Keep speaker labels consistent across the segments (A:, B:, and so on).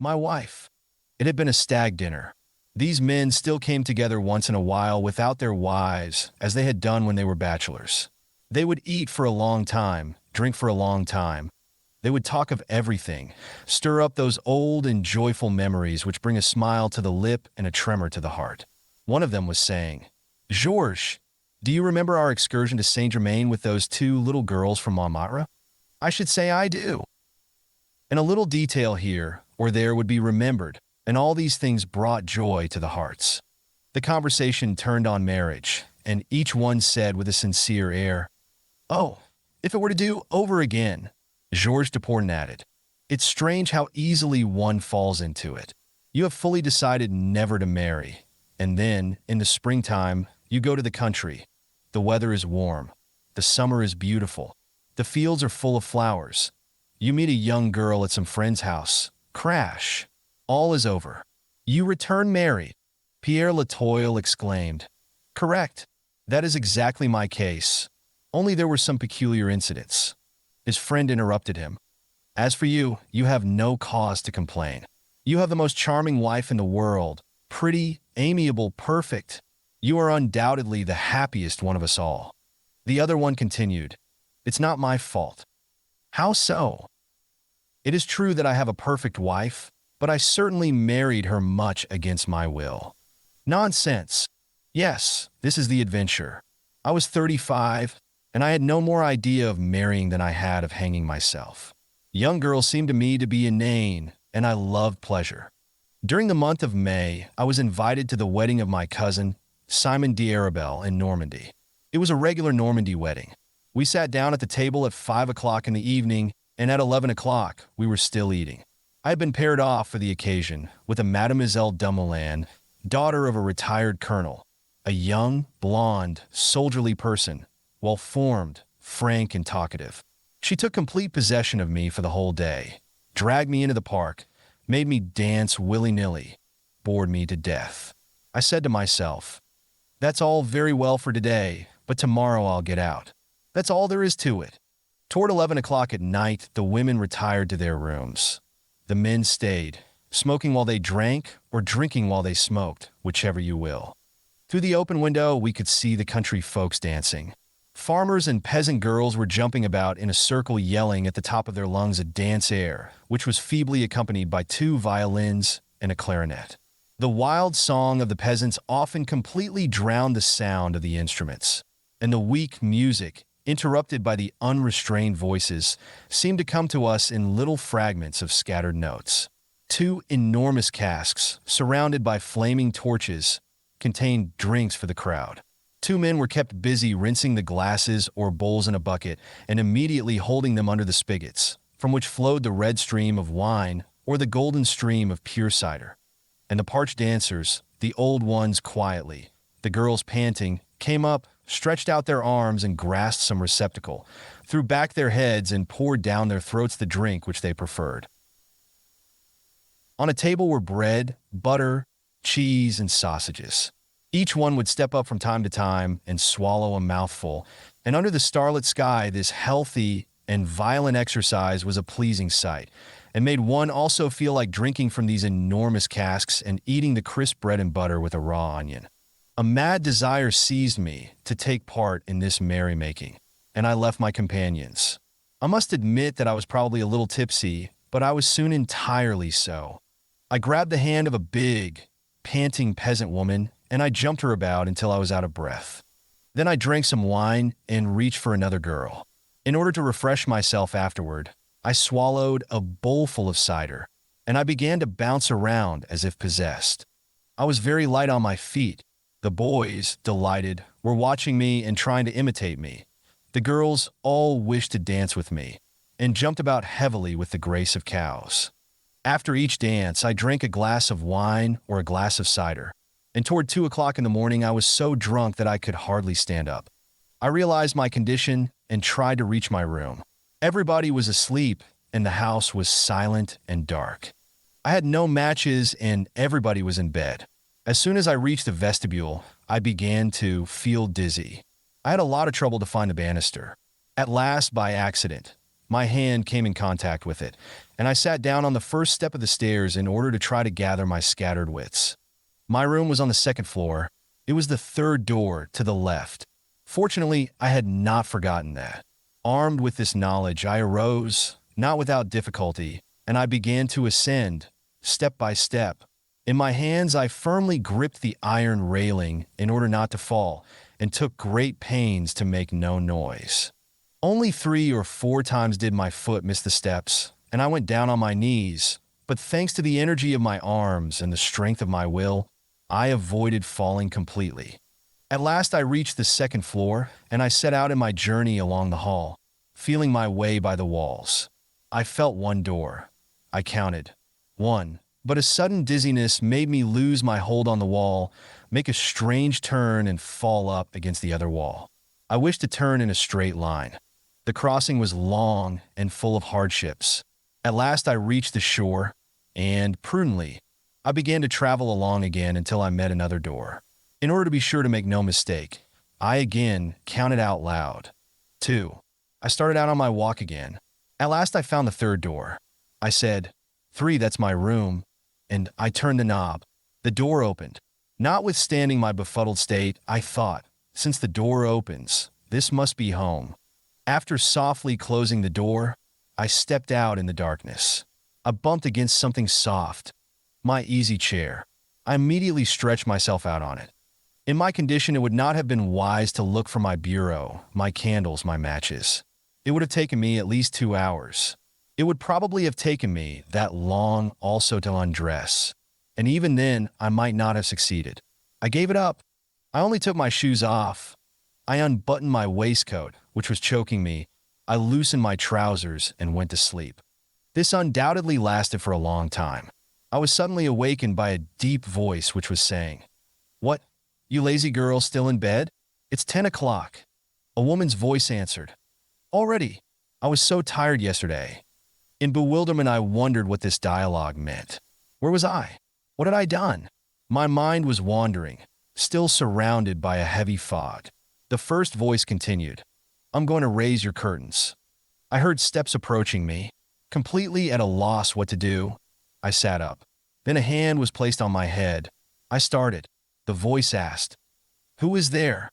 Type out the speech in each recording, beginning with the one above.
A: My wife. It had been a stag dinner. These men still came together once in a while without their wives, as they had done when they were bachelors. They would eat for a long time, drink for a long time. They would talk of everything, stir up those old and joyful memories which bring a smile to the lip and a tremor to the heart. One of them was saying, "Georges, do you remember our excursion to Saint-Germain with those two little girls from Montmartre?" "I should say I do." And a little detail here or there would be remembered, and all these things brought joy to the hearts. The conversation turned on marriage, and each one said with a sincere air, "Oh, if it were to do over again." Georges Deporn added, "It's strange how easily one falls into it. You have fully decided never to marry, and then, in the springtime, you go to the country. The weather is warm. The summer is beautiful. The fields are full of flowers. You meet a young girl at some friend's house. Crash. All is over. You return married." Pierre Latoile exclaimed, "Correct. That is exactly my case. Only there were some peculiar incidents." His friend interrupted him. "As for you, you have no cause to complain. You have the most charming wife in the world, pretty, amiable, perfect. You are undoubtedly the happiest one of us all." The other one continued, "It's not my fault." "How so?" "It is true that I have a perfect wife, but I certainly married her much against my will." "Nonsense." "Yes, this is the adventure. I was 35, and I had no more idea of marrying than I had of hanging myself. Young girls seemed to me to be inane, and I loved pleasure. During the month of May, I was invited to the wedding of my cousin, Simon d'Arabel, in Normandy. It was a regular Normandy wedding. We sat down at the table at 5 o'clock in the evening, and at 11 o'clock we were still eating. I had been paired off for the occasion with a Mademoiselle Dumoulin, daughter of a retired colonel, a young, blonde, soldierly person, well-formed, frank, and talkative. She took complete possession of me for the whole day, dragged me into the park, made me dance willy-nilly, bored me to death. I said to myself, "That's all very well for today, but tomorrow I'll get out. That's all there is to it." Toward 11 o'clock at night, the women retired to their rooms. The men stayed, smoking while they drank or drinking while they smoked, whichever you will. Through the open window, we could see the country folks dancing. Farmers and peasant girls were jumping about in a circle, yelling at the top of their lungs a dance air, which was feebly accompanied by 2 violins and a clarinet. The wild song of the peasants often completely drowned the sound of the instruments, and the weak music, interrupted by the unrestrained voices, seemed to come to us in little fragments of scattered notes. 2 enormous casks, surrounded by flaming torches, contained drinks for the crowd. 2 men were kept busy rinsing the glasses or bowls in a bucket and immediately holding them under the spigots, from which flowed the red stream of wine or the golden stream of pure cider. And the parched dancers, the old ones quietly, the girls panting, came up, stretched out their arms and grasped some receptacle, threw back their heads and poured down their throats the drink which they preferred. On a table were bread, butter, cheese, and sausages. Each one would step up from time to time and swallow a mouthful, and under the starlit sky this healthy and violent exercise was a pleasing sight, and made one also feel like drinking from these enormous casks and eating the crisp bread and butter with a raw onion. A mad desire seized me to take part in this merrymaking, and I left my companions. I must admit that I was probably a little tipsy, but I was soon entirely so. I grabbed the hand of a big, panting peasant woman, and I jumped her about until I was out of breath. Then I drank some wine and reached for another girl. In order to refresh myself afterward, I swallowed a bowlful of cider, and I began to bounce around as if possessed. I was very light on my feet. The boys, delighted, were watching me and trying to imitate me. The girls all wished to dance with me, and jumped about heavily with the grace of cows. After each dance, I drank a glass of wine or a glass of cider, and toward 2 o'clock in the morning I was so drunk that I could hardly stand up. I realized my condition and tried to reach my room. Everybody was asleep, and the house was silent and dark. I had no matches, and everybody was in bed. As soon as I reached the vestibule, I began to feel dizzy. I had a lot of trouble to find the banister. At last, by accident, My hand came in contact with it, and I sat down on the first step of the stairs in order to try to gather my scattered wits. My room was on the second floor. It was the third door to the left. Fortunately, I had not forgotten that. Armed with this knowledge, I arose, not without difficulty, and I began to ascend, step by step. In my hands, I firmly gripped the iron railing in order not to fall, and took great pains to make no noise. Only 3 or 4 times did my foot miss the steps, and I went down on my knees, but thanks to the energy of my arms and the strength of my will, I avoided falling completely. At last I reached the second floor, and I set out in my journey along the hall, feeling my way by the walls. I felt one door. I counted. 1. But a sudden dizziness made me lose my hold on the wall, make a strange turn, and fall up against the other wall. I wished to turn in a straight line. The crossing was long and full of hardships. At last I reached the shore, and, prudently, I began to travel along again until I met another door. In order to be sure to make no mistake, I again counted out loud. 2. I started out on my walk again. At last I found the third door. I said, 3, that's my room, and I turned the knob. The door opened. Notwithstanding my befuddled state, I thought, since the door opens, this must be home. After softly closing the door, I stepped out in the darkness. I bumped against something soft. My easy chair. I immediately stretched myself out on it. In my condition, it would not have been wise to look for my bureau, my candles, my matches. It would have taken me at least 2 hours. It would probably have taken me that long also to undress. And even then, I might not have succeeded. I gave it up. I only took my shoes off. I unbuttoned my waistcoat, which was choking me. I loosened my trousers and went to sleep. This undoubtedly lasted for a long time. I was suddenly awakened by a deep voice which was saying, "What, you lazy girl, still in bed? It's 10 o'clock. A woman's voice answered. Already? I was so tired yesterday. In bewilderment, I wondered what this dialogue meant. Where was I? What had I done? My mind was wandering, still surrounded by a heavy fog. The first voice continued, "I'm going to raise your curtains." I heard steps approaching me. Completely at a loss what to do, I sat up. Then a hand was placed on my head. I started. The voice asked, "Who is there?"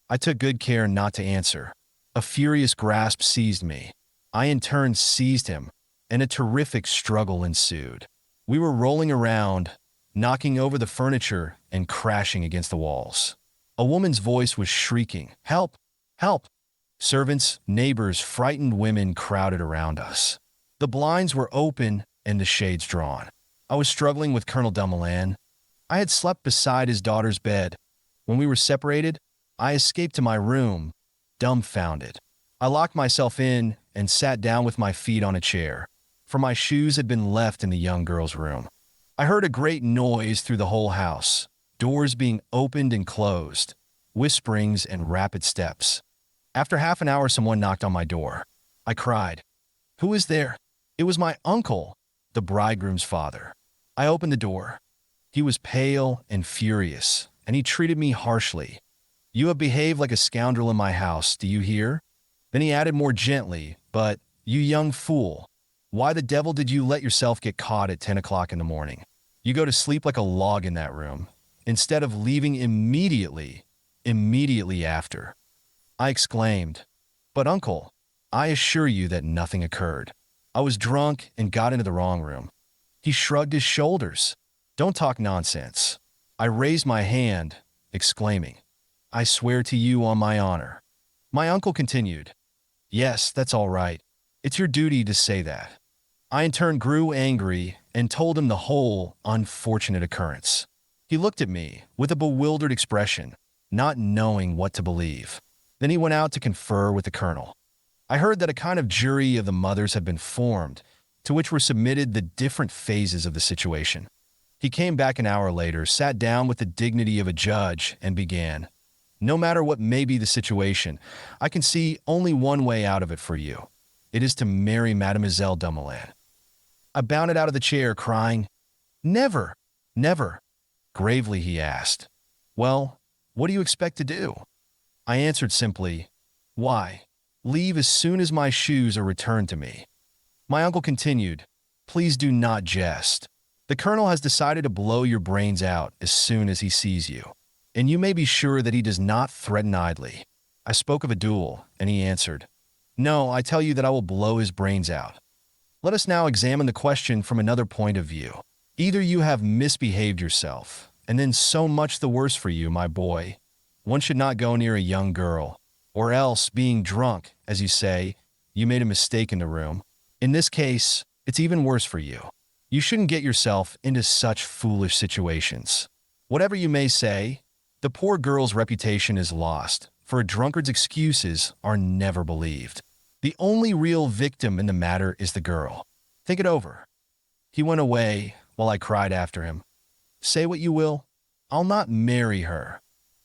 A: I took good care not to answer. A furious grasp seized me. I in turn seized him, and a terrific struggle ensued. We were rolling around, knocking over the furniture and crashing against the walls. A woman's voice was shrieking, "Help! Help!" Servants, neighbors, frightened women crowded around us. The blinds were open and the shades drawn. I was struggling with Colonel Dumoulin. I had slept beside his daughter's bed. When we were separated, I escaped to my room, dumbfounded. I locked myself in and sat down with my feet on a chair, for my shoes had been left in the young girl's room. I heard a great noise through the whole house, doors being opened and closed, whisperings and rapid steps. After half an hour, someone knocked on my door. I cried, "Who is there?" It was my uncle, the bridegroom's father. I opened the door. He was pale and furious, and he treated me harshly. "You have behaved like a scoundrel in my house, do you hear?" Then he added more gently, "But, you young fool, why the devil did you let yourself get caught at 10 o'clock in the morning? You go to sleep like a log in that room, instead of leaving immediately after." I exclaimed, "But uncle, I assure you that nothing occurred. I was drunk and got into the wrong room." He shrugged his shoulders. "Don't talk nonsense." I raised my hand, exclaiming, "I swear to you on my honor." My uncle continued, "Yes, that's all right. It's your duty to say that." I in turn grew angry and told him the whole unfortunate occurrence. He looked at me with a bewildered expression, not knowing what to believe. Then he went out to confer with the colonel. I heard that a kind of jury of the mothers had been formed, to which were submitted the different phases of the situation. He came back an hour later, sat down with the dignity of a judge, and began, "No matter what may be the situation, I can see only one way out of it for you. It is to marry Mademoiselle Dumoulin." I bounded out of the chair, crying, "Never, never." Gravely he asked, "Well, what do you expect to do?" I answered simply, "Why, Leave as soon as my shoes are returned to me." My uncle continued, "Please do not jest. The colonel has decided to blow your brains out as soon as he sees you. And you may be sure that he does not threaten idly." I spoke of a duel, and he answered, "No, I tell you that I will blow his brains out." Let us now examine the question from another point of view. Either you have misbehaved yourself, and then so much the worse for you, my boy. One should not go near a young girl, or else, being drunk, as you say, you made a mistake in the room. In this case, it's even worse for you. You shouldn't get yourself into such foolish situations. Whatever you may say, the poor girl's reputation is lost, for a drunkard's excuses are never believed. The only real victim in the matter is the girl. Think it over. He went away while I cried after him, "Say what you will, I'll not marry her."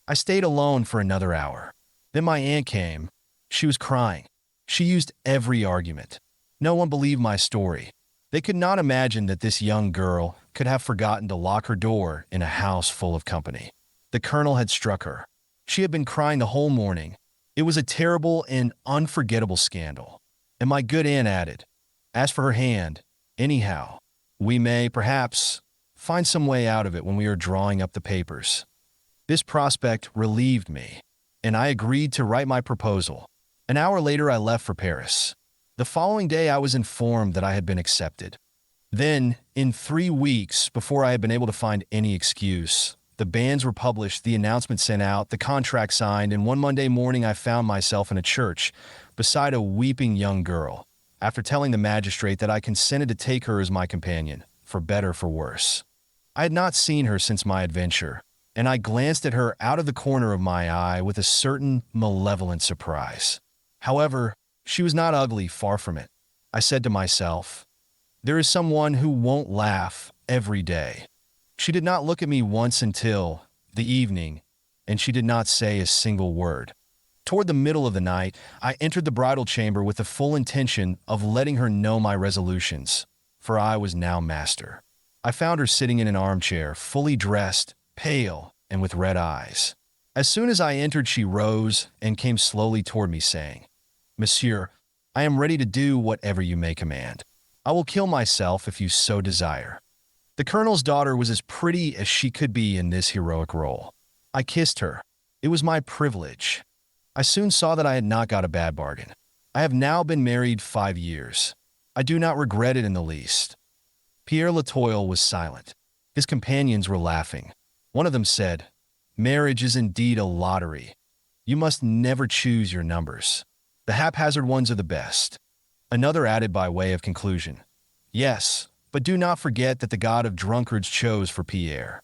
A: I stayed alone for another hour. Then my aunt came. She was crying. She used every argument. No one believed my story. They could not imagine that this young girl could have forgotten to lock her door in a house full of company. The colonel had struck her. She had been crying the whole morning. It was a terrible and unforgettable scandal. And my good aunt added, "As for her hand, anyhow, we may, perhaps, find some way out of it when we are drawing up the papers." This prospect relieved me, and I agreed to write my proposal. An hour later I left for Paris. The following day I was informed that I had been accepted. Then, in 3 weeks, before I had been able to find any excuse, the bans were published, the announcement sent out, the contract signed, and one Monday morning I found myself in a church, beside a weeping young girl, after telling the magistrate that I consented to take her as my companion, for better for worse. I had not seen her since my adventure, and I glanced at her out of the corner of my eye with a certain malevolent surprise. However, she was not ugly, far from it. I said to myself, "There is someone who won't laugh every day." She did not look at me once until the evening, and she did not say a single word. Toward the middle of the night, I entered the bridal chamber with the full intention of letting her know my resolutions, for I was now master. I found her sitting in an armchair, fully dressed, pale, and with red eyes. As soon as I entered, she rose and came slowly toward me, saying, "Monsieur, I am ready to do whatever you may command. I will kill myself if you so desire." The colonel's daughter was as pretty as she could be in this heroic role. I kissed her. It was my privilege. I soon saw that I had not got a bad bargain. I have now been married 5 years. I do not regret it in the least. Pierre Latoile was silent. His companions were laughing. One of them said, "Marriage is indeed a lottery. You must never choose your numbers. The haphazard ones are the best." Another added by way of conclusion, "Yes, but do not forget that the god of drunkards chose for Pierre."